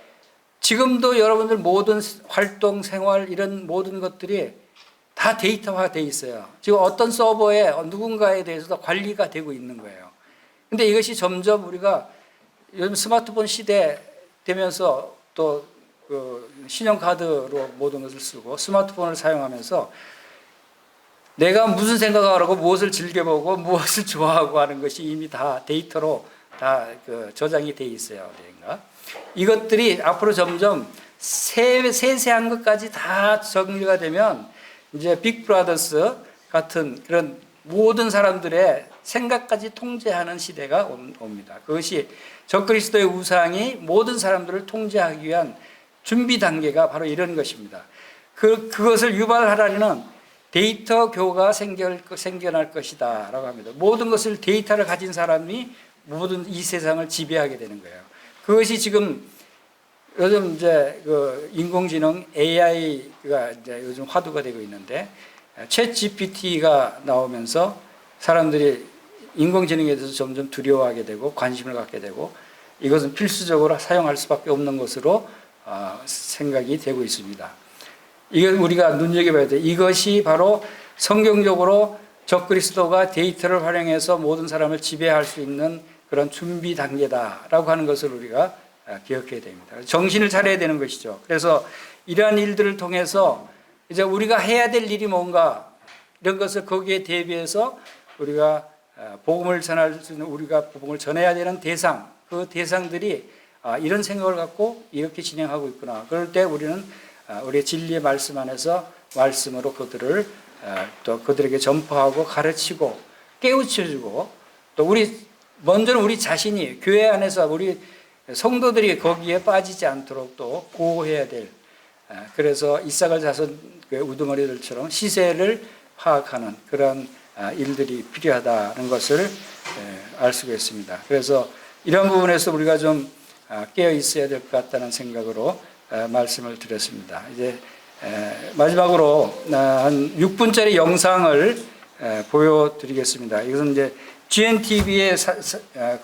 지금도 여러분들 모든 활동, 생활 이런 모든 것들이 다 데이터화되어 있어요. 지금 어떤 서버에 누군가에 대해서도 관리가 되고 있는 거예요. 근데 이것이 점점 우리가 요즘 스마트폰 시대 되면서 또 신용카드로 모든 것을 쓰고 스마트폰을 사용하면서 내가 무슨 생각을 하고 무엇을 즐겨보고 무엇을 좋아하고 하는 것이 이미 다 데이터로 다 저장이 되어 있어요. 이것들이 앞으로 점점 세세한 것까지 다 정리가 되면 이제 빅브라더스 같은 그런 모든 사람들의 생각까지 통제하는 시대가 옵니다. 그것이 적그리스도의 우상이 모든 사람들을 통제하기 위한 준비 단계가 바로 이런 것입니다. 그것을 유발하려는 데이터 교가 생겨날 것이다 라고 합니다. 모든 것을 데이터를 가진 사람이 모든 이 세상을 지배하게 되는 거예요. 그것이 지금 요즘 이제 그 인공지능 AI가 이제 요즘 화두가 되고 있는데, 챗 GPT가 나오면서 사람들이 인공지능에 대해서 점점 두려워하게 되고 관심을 갖게 되고 이것은 필수적으로 사용할 수밖에 없는 것으로 생각이 되고 있습니다. 이건 우리가 눈여겨봐야 돼. 이것이 바로 성경적으로 적그리스도가 데이터를 활용해서 모든 사람을 지배할 수 있는 그런 준비 단계다라고 하는 것을 우리가 기억해야 됩니다. 정신을 차려야 되는 것이죠. 그래서 이러한 일들을 통해서 이제 우리가 해야 될 일이 뭔가 이런 것을 거기에 대비해서 우리가 복음을 전할 수 있는, 우리가 복음을 전해야 되는 대상, 그 대상들이 이런 생각을 갖고 이렇게 진행하고 있구나. 그럴 때 우리는 우리의 진리의 말씀 안에서 말씀으로 그들을 또 그들에게 전파하고 가르치고 깨우쳐주고, 또 먼저는 우리 자신이 교회 안에서 우리 성도들이 거기에 빠지지 않도록 또 보호해야 될, 그래서 이삭을 자손 우두머리들처럼 시세를 파악하는 그런 일들이 필요하다는 것을 알 수가 있습니다. 그래서 이런 부분에서 우리가 좀 깨어 있어야 될 것 같다는 생각으로 말씀을 드렸습니다. 이제 마지막으로 한 6분짜리 영상을 보여드리겠습니다. 이것은 이제 GNTV의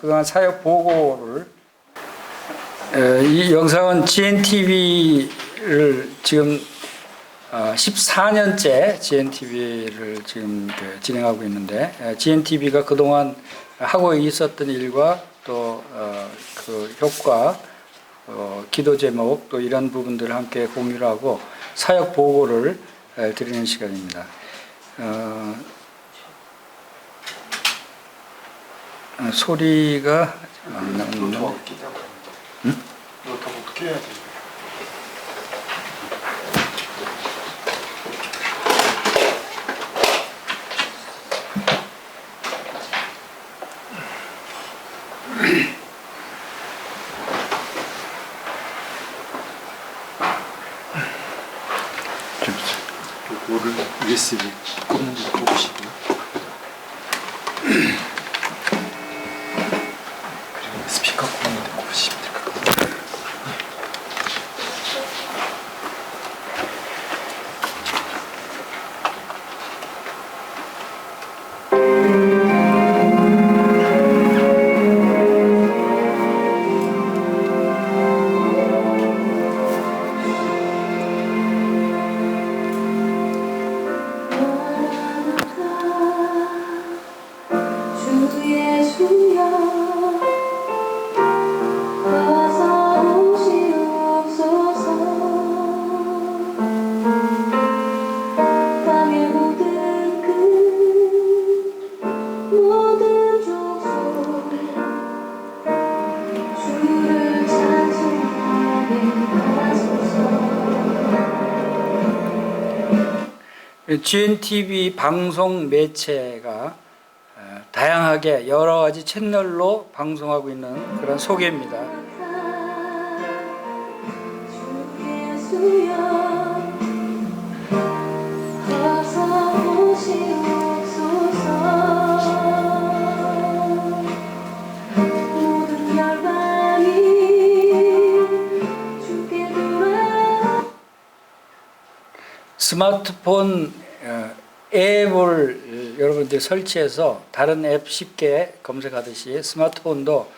그동안 사역 보고를, 이 영상은 GNTV를 지금 14년째 GNTV를 지금 진행하고 있는데, GNTV가 그동안 하고 있었던 일과 또 그 효과, 기도 제목, 또 이런 부분들을 함께 공유를 하고 사역 보고를 드리는 시간입니다. 소리가 안 나오는데. 응? 노트북 끼워야 돼. 이거를 USB 꽂는지 꼽으시고요. 그리고 스피커 꽂는데 꼽으시면 될 것 같아요. GNTV 방송 매체가 다양하게 여러 가지 채널로 방송하고 있는 그런 소개입니다. 스마트폰 앱을 여러분들이 설치해서 다른 앱 쉽게 검색하듯이 스마트폰도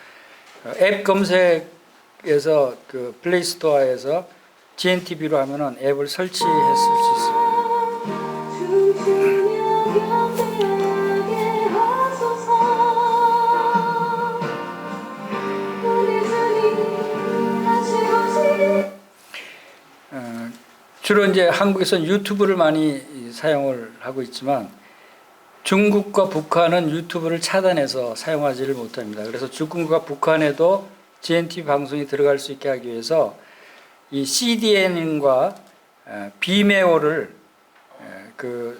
앱 검색에서 그 플레이스토어에서 GNTV로 하면은 앱을 설치했을 수 있습니다. 주로 이제 한국에서는 유튜브를 많이 사용을 하고 있지만 중국과 북한은 유튜브를 차단해서 사용하지를 못합니다. 그래서 중국과 북한에도 GNTV 방송이 들어갈 수 있게 하기 위해서 이 CDN과 비메오를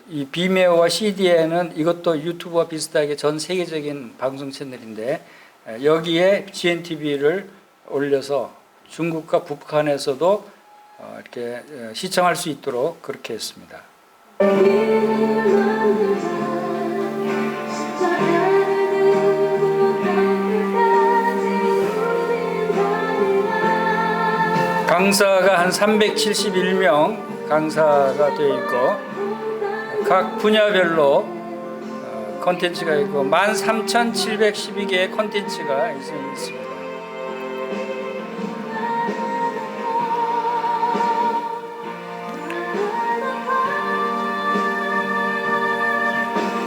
이 비메오와 CDN은 이것도 유튜브와 비슷하게 전 세계적인 방송 채널인데 여기에 GNTV를 올려서 중국과 북한에서도 이렇게 시청할 수 있도록 그렇게 했습니다. 강사가 한 371명 강사가 되어 있고 각 분야별로 콘텐츠가 있고 13,712개의 콘텐츠가 있습니다.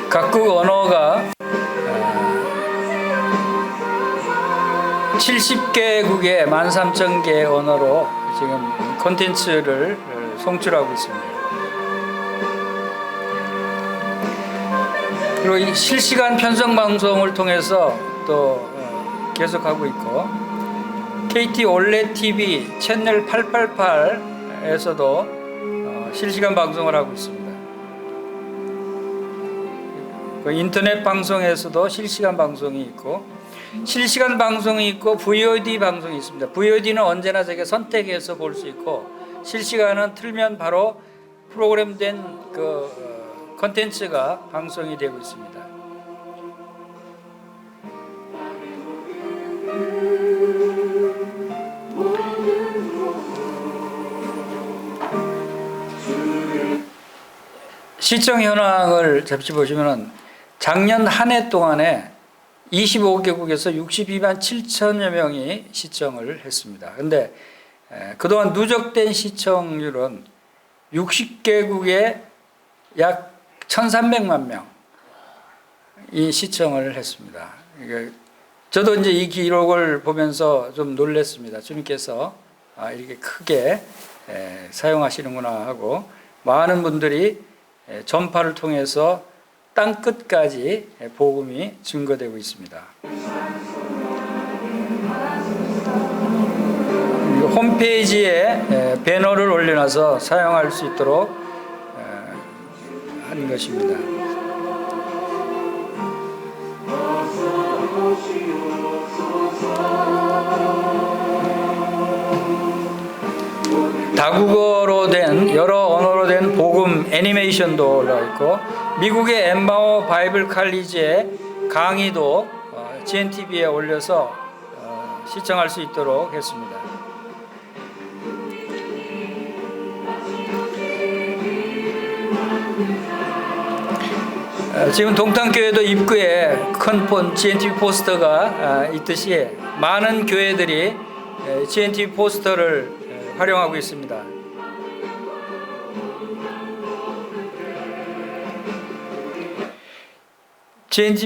각국 언어가 70개국의 13,000개의 언어로 지금 콘텐츠를 송출하고 있습니다. 그리고 이 실시간 편성 방송을 통해서 또 계속하고 있고 KT 올레 TV 채널 888에서도 실시간 방송을 하고 있습니다. 그 인터넷 방송에서도 실시간 방송이 있고 실시간 방송이 있고 VOD 방송이 있습니다. VOD는 언제나 제가 선택해서 볼 수 있고 실시간은 틀면 바로 프로그램된 그 콘텐츠가 방송이 되고 있습니다. 시청 현황을 잠시 보시면은 작년 한 해 동안에 25개국에서 62만 7천여 명이 시청을 했습니다. 그런데 그동안 누적된 시청률은 60개국에 약 1,300만 명이 시청을 했습니다. 저도 이제 이 기록을 보면서 좀 놀랐습니다. 주님께서 이렇게 크게 사용하시는구나 하고 많은 분들이 전파를 통해서 땅 끝까지 복음이 증거되고 있습니다. 홈페이지에 배너를 올려놔서 사용할 수 있도록 한 것입니다. 다국어로 된 여러 언어로 된 복음 애니메이션도 올라와 있고 미국의 엠마오 바이블 칼리지의 강의도 GNTV에 올려서 시청할 수 있도록 했습니다. 지금 동탄교회도 입구에 큰 GNTV 포스터가 있듯이 많은 교회들이 GNTV 포스터를 활용하고 있습니다.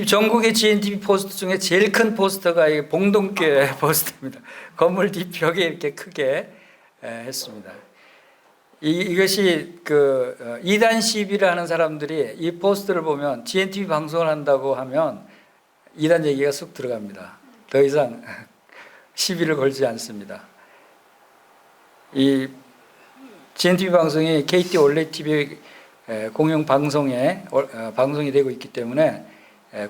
전국의 GNTV 포스터 중에 제일 큰 포스터가 봉동교회 포스터입니다. 건물 뒷벽에 이렇게 크게 했습니다. 이것이 그 이단 시비를 하는 사람들이 이 포스터를 보면 GNTV 방송을 한다고 하면 이단 얘기가 쑥 들어갑니다. 더 이상 시비를 걸지 않습니다. 이 GNTV 방송이 KT 올레 TV 공영 방송에 방송이 되고 있기 때문에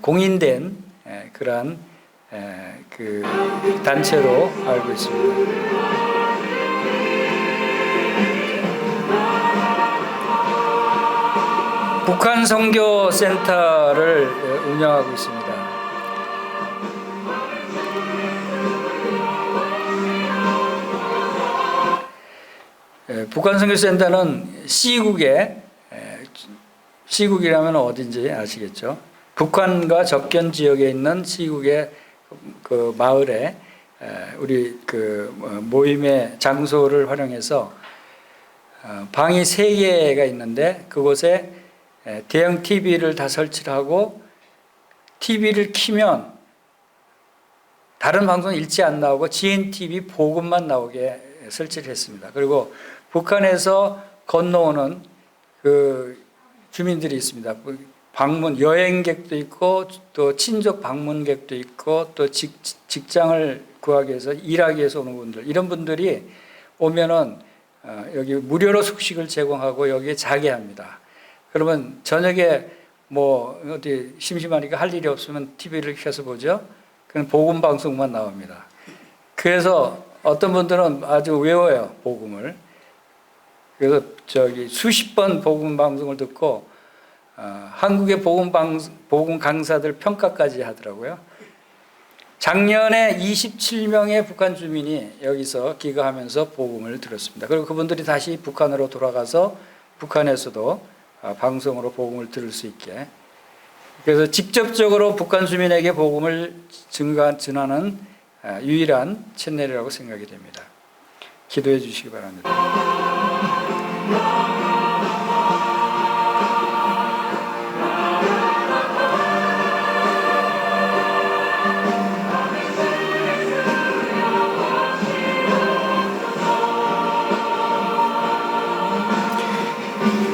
공인된 그러한 그 단체로 알고 있습니다. 북한 선교센터를 운영하고 있습니다. 북한 선교센터는 C국이라면 어딘지 아시겠죠? 북한과 접견 지역에 있는 C국의 그 마을에 우리 그 모임의 장소를 활용해서 방이 3개가 있는데 그곳에 대형 TV를 다 설치를 하고 TV를 켜면 다른 방송 일체 안 나오고 GNTV 복음만 나오게 설치를 했습니다. 그리고 북한에서 건너오는 그 주민들이 있습니다. 방문 여행객도 있고 또 친족 방문객도 있고 또 직장을 구하기 위해서 일하기 위해서 오는 분들 이런 분들이 오면은 여기 무료로 숙식을 제공하고 여기에 자게 합니다. 그러면 저녁에 뭐 어디 심심하니까 할 일이 없으면 TV를 켜서 보죠. 그건 복음 방송만 나옵니다. 그래서 어떤 분들은 아주 외워요, 복음을. 그래서 수십 번 복음 방송을 듣고 한국의 복음 강사들 평가까지 하더라고요. 작년에 27명의 북한 주민이 여기서 귀가하면서 복음을 들었습니다. 그리고 그분들이 다시 북한으로 돌아가서 북한에서도 방송으로 복음을 들을 수 있게. 그래서 직접적으로 북한 주민에게 복음을 전하는 유일한 채널이라고 생각이 됩니다. 기도해 주시기 바랍니다.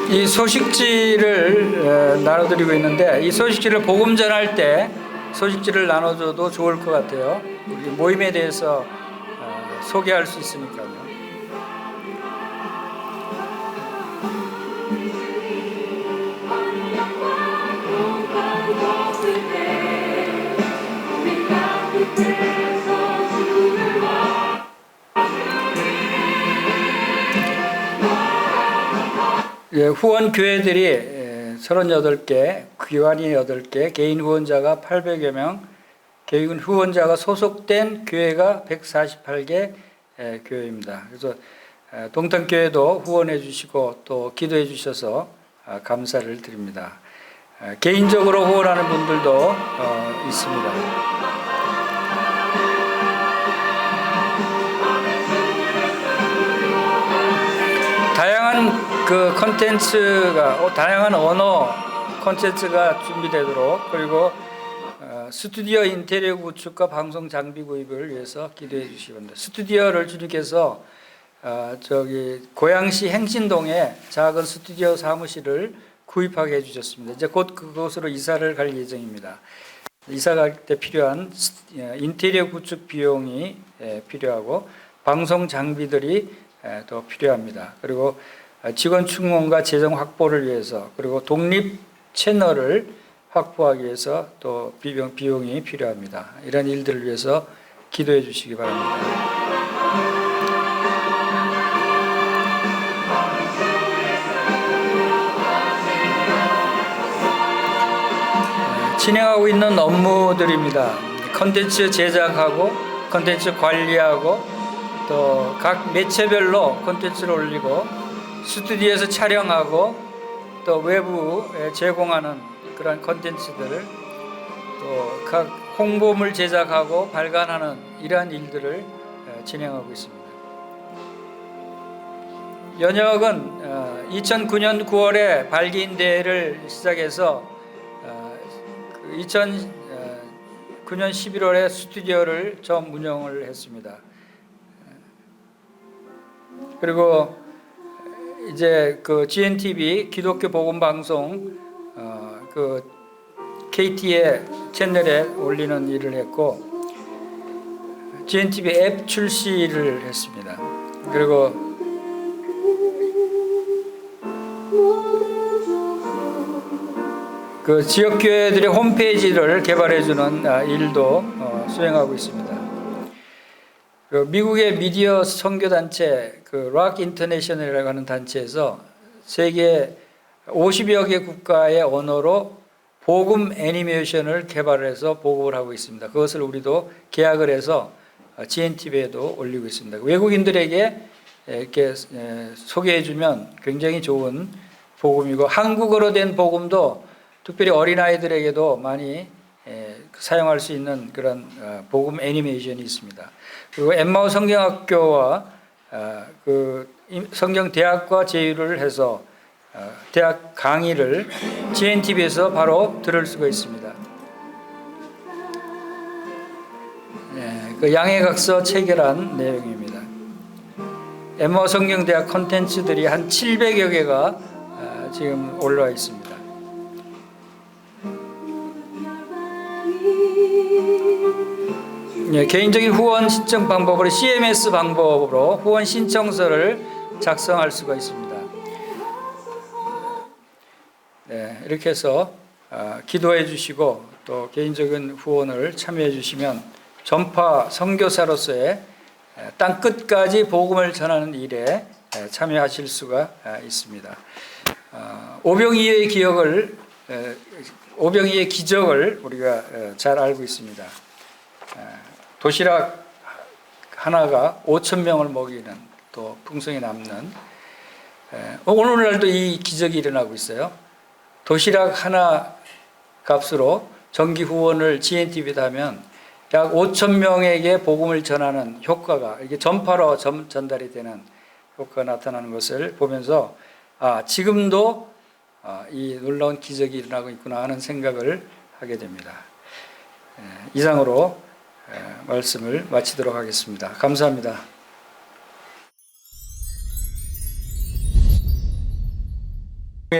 이 소식지를 나눠드리고 있는데 이 소식지를 복음 전할 때 소식지를 나눠줘도 좋을 것 같아요. 우리 모임에 대해서 소개할 수 있으니까요. 후원 교회들이 38개, 기관이 8개, 개인 후원자가 800여 명, 개인 후원자가 소속된 교회가 148개 교회입니다. 그래서 동탄교회도 후원해 주시고 또 기도해 주셔서 감사를 드립니다. 개인적으로 후원하는 분들도 있습니다. 다양한 콘텐츠가 다양한 언어 콘텐츠가 준비되도록 그리고 스튜디오 인테리어 구축과 방송 장비 구입을 위해서 기도해 주시기 바랍니다. 스튜디오를 주님께서 고양시 행신동에 작은 스튜디오 사무실을 구입하게 해주셨습니다. 이제 곧 그곳으로 이사를 갈 예정입니다. 이사 갈 때 필요한 인테리어 구축 비용이 필요하고 방송 장비들이 더 필요합니다. 그리고 직원 충원과 재정 확보를 위해서 그리고 독립 채널을 확보하기 위해서 또 비용이 필요합니다. 이런 일들을 위해서 기도해 주시기 바랍니다. 진행하고 있는 업무들입니다. 컨텐츠 제작하고 컨텐츠 관리하고 또 각 매체별로 콘텐츠를 올리고 스튜디오에서 촬영하고 또 외부에 제공하는 그런 콘텐츠들을 또 각 홍보물 제작하고 발간하는 이러한 일들을 진행하고 있습니다. 연혁은 2009년 9월에 발기인 대회를 시작해서 2009년 11월에 스튜디오를 처음 운영을 했습니다. 그리고 이제 GNTV 기독교 복음 방송 KT의 채널에 올리는 일을 했고 GNTV 앱 출시를 했습니다. 그리고 지역 교회들의 홈페이지를 개발해주는 일도 수행하고 있습니다. 미국의 미디어 선교 단체 락 인터내셔널이라고 하는 단체에서 세계 50여 개 국가의 언어로 복음 애니메이션을 개발해서 보급을 하고 있습니다. 그것을 우리도 계약을 해서 GNTV에도 올리고 있습니다. 외국인들에게 이렇게 소개해주면 굉장히 좋은 복음이고 한국어로 된 복음도 특별히 어린아이들에게도 많이 사용할 수 있는 그런 복음 애니메이션이 있습니다. 그리고 엠마오 성경학교와 성경대학과 제휴를 해서 대학 강의를 GNTV에서 바로 들을 수가 있습니다. 양해각서 체결한 내용입니다. 엠마오 성경대학 콘텐츠들이 한 700여 개가 지금 올라와 있습니다. 개인적인 후원 신청 방법으로 CMS 방법으로 후원 신청서를 작성할 수가 있습니다. 이렇게 해서 기도해 주시고 또 개인적인 후원을 참여해 주시면 전파 선교사로서의 땅 끝까지 복음을 전하는 일에 참여하실 수가 있습니다. 오병이의 오병이의 기적을 우리가 잘 알고 있습니다. 도시락 하나가 5천 명을 먹이는 또 풍성이 남는 오늘날도 이 기적이 일어나고 있어요. 도시락 하나 값으로 정기 후원을 GNTV에 하면 약 5천 명에게 복음을 전하는 효과가 이게 전파로 전달이 되는 효과가 나타나는 것을 보면서 지금도 이 놀라운 기적이 일어나고 있구나 하는 생각을 하게 됩니다. 이상으로 말씀을 마치도록 하겠습니다. 감사합니다.